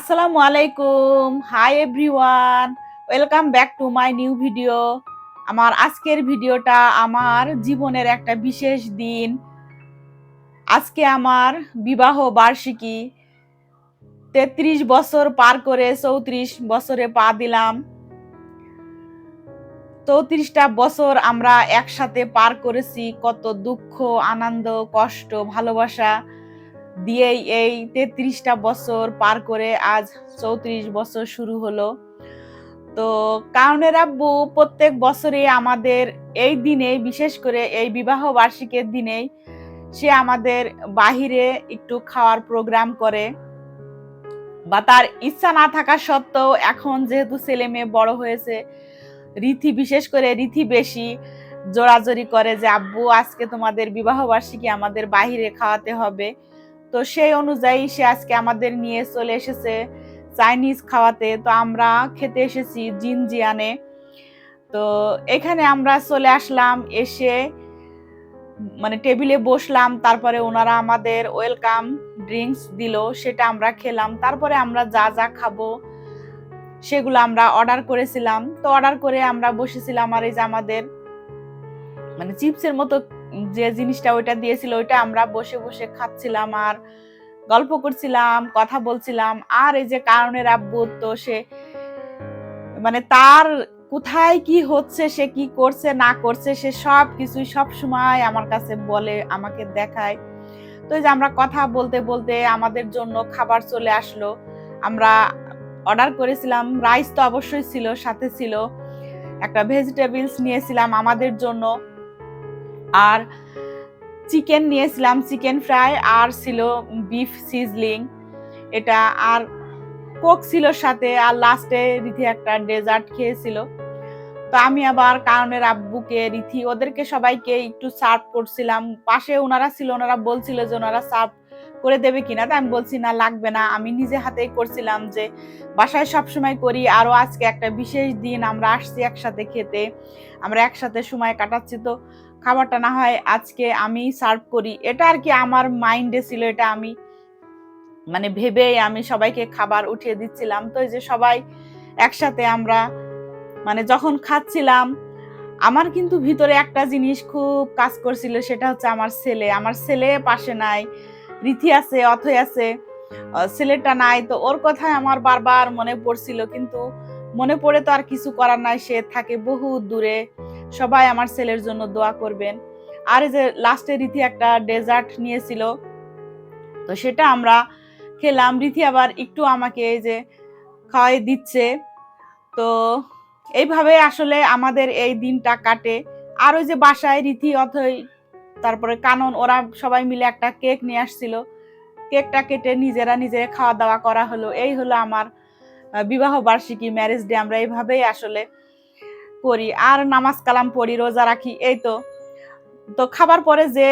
আসসালামু আলাইকুম। Hi everyone. Welcome back to my new video. আমার আজকের ভিডিওটা আমার জীবনের একটা বিশেষ দিন। আজকে আমার বিবাহ বার্ষিকী। ৩৩ বছর পার করে ৩৪ বছরে পা দিলাম। ৩৪টা বছর আমরা একসাথে পার করেছি। কত দুঃখ, আনন্দ, কষ্ট, ভালোবাসা দিয়েই এই ৩৩টা বছর পার করে আজ ৩৪ বছর শুরু হলো। তো কারণের আব্বু প্রত্যেক বছরই আমাদের এই দিনে, বিশেষ করে এই বিবাহ বার্ষিকীর দিনেই সে আমাদের বাহিরে একটু খাওয়ার প্রোগ্রাম করে, বা তার ইচ্ছা না থাকা সত্ত্বেও এখন যেহেতু ছেলে মেয়ে বড় হয়েছে, রীতি বিশেষ করে রীতি বেশি জোরাজোরি করে যে আব্বু আজকে তোমাদের বিবাহ বার্ষিকী, আমাদের বাহিরে খাওয়াতে হবে। তো সেই অনুযায়ী সে আজকে আমাদের নিয়ে চলে এসেছে চাইনিজ খাওয়াতে। তো আমরা খেতে এসেছি জিনজিয়ানে। তো এখানে আমরা চলে আসলাম, এসে মানে টেবিলে বসলাম, তারপরে ওনারা আমাদের ওয়েলকাম ড্রিঙ্কস দিল, সেটা আমরা খেলাম। তারপরে আমরা যা যা খাবো সেগুলো আমরা অর্ডার করেছিলাম। তো অর্ডার করে আমরা বসেছিলাম, আর এই যে আমাদের মানে চিপসের মতো যে জিনিসটা ওইটা দিয়েছিল, ওইটা আমরা বসে বসে খাচ্ছিলাম আর গল্প করছিলাম, কথা বলছিলাম। আর এই যে কারণের আব্বু, তো সে মানে তার কোথায় কি হচ্ছে, সে কি করছে না করছে, সে সব কিছুই সব সময় আমার কাছে বলে, আমাকে দেখায়। তো এই যে আমরা কথা বলতে বলতে আমাদের জন্য খাবার চলে আসলো। আমরা অর্ডার করেছিলাম, রাইস তো অবশ্যই ছিল, সাথে ছিল একটা ভেজিটেবলস নিয়েছিলাম আমাদের জন্য, আর চিকেন নিয়েছিলাম, চিকেন ফ্রাই, আর ছিল বিফ সিজলিং এটা, আর কোক ছিল সাথে, আর লাস্টে রিথি একটা ডেজার্ট খেয়েছিল। তো আমি আবার কারণের আব্বুকে, রিথি, ওদেরকে সবাইকে একটু সার্ভ করছিলাম। পাশে ওনারা ছিল, ওনারা বলছিল যে ওনারা সার্ভ করে দেবে কিনা। তো আমি বলছি না, লাগবে না, আমি নিজে হাতেই করছিলাম, যে বাসায় সবসময় করি, আরও আজকে একটা বিশেষ দিন, আমরা আসছি একসাথে খেতে, আমরা একসাথে সময় কাটাচ্ছি, তো খাবারটা না হয় আজকে আমি সার্ভ করি। এটা আর কি আমার মাইন্ডে ছিল, এটা আমি মানে ভেবেই আমি সবাইকে খাবার উঠিয়ে দিচ্ছিলাম। তো এই যে সবাই একসাথে আমরা মানে যখন খাচ্ছিলাম, আমার কিন্তু ভিতরে একটা জিনিস খুব কাজ করছিল, সেটা হচ্ছে আমার ছেলে পাশে নাই, রীতি আছে, অথৈ আছে, ছেলেটা নাই। তো ওর কথাই আমার বারবার মনে পড়ছিল, কিন্তু মনে পড়ে তো আর কিছু করার নাই, সে থাকে বহু দূরে। সবাই আমার ছেলের জন্য দোয়া করবেন। আর এই যে লাস্টে রীতি একটা ডেজার্ট নিয়েছিল, তো সেটা আমরা খেলাম। রীতি আবার একটু আমাকে এই যে খাওয়াই দিচ্ছে। তো এইভাবে আসলে আমাদের এই দিনটা কাটে। আর ওই যে বাসায় রীতি, অথৈ, তারপরে কানন, ওরা সবাই মিলে একটা কেক নিয়ে আসছিল, কেকটা কেটে নিজেরা খাওয়া দাওয়া করা হলো। এই হলো আমার বিবাহ বার্ষিকী, ম্যারেজ ডে। আমরা এইভাবেই আসলে করি, আর নামাজ কালাম পড়ি, রোজা রাখি, এই তো। তো খাবার পরে যে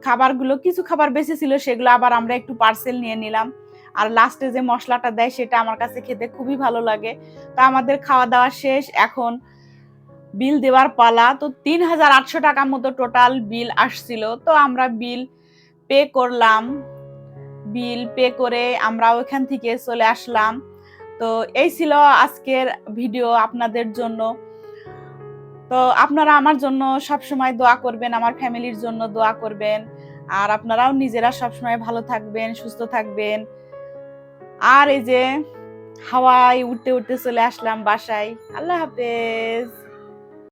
খাবারগুলো, কিছু খাবার বেঁচে ছিল, সেগুলো আবার আমরা একটু পার্সেল নিয়ে নিলাম। আর লাস্টে যে মশলাটা দেয়, সেটা আমার কাছে খেতে খুবই ভালো লাগে। তো আমাদের খাওয়া দাওয়া শেষ, এখন বিল দেওয়ার পালা। তো ৩,৮০০ টাকা মতো টোটাল বিল আসছিল। তো আমরা বিল পে করলাম, বিল পে করে আমরা ওইখান থেকে চলে আসলাম। তো এই ছিল আজকের ভিডিও আপনাদের জন্য। তো আপনারা আমার জন্য সবসময় দোয়া করবেন, আমার ফ্যামিলির জন্য দোয়া করবেন, আর আপনারাও নিজেরা সবসময় ভালো থাকবেন, সুস্থ থাকবেন। আর এই যে হাওয়ায় উঠতে উঠতে চলে আসলাম বাসায়। আল্লাহ হাফেজ।